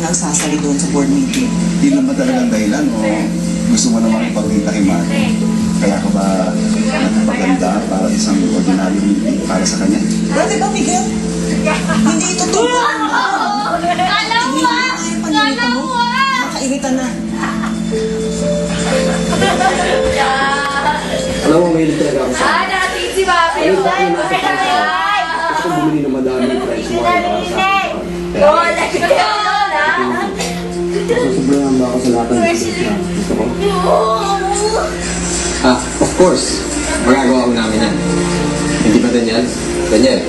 nagsasali doon sa board meeting. Hindi naman talagang dahilan o gusto mo naman ipagkita kay Marco. Kaya ka ba nagpaganda para isang ordinary meeting para sa kanya? Pwede ba, Miguel? Hindi ito tungkol. Nakakairita na. Alam mo, mahilig talaga ako sa... natin si Mami. Gusto ko bumili ng madaming price mo para sa akin. Susubrahan ba ako sa lahat ng gusto ko? Of course. Magagawa ko namin yan. Hindi ba, Daniel? Daniel?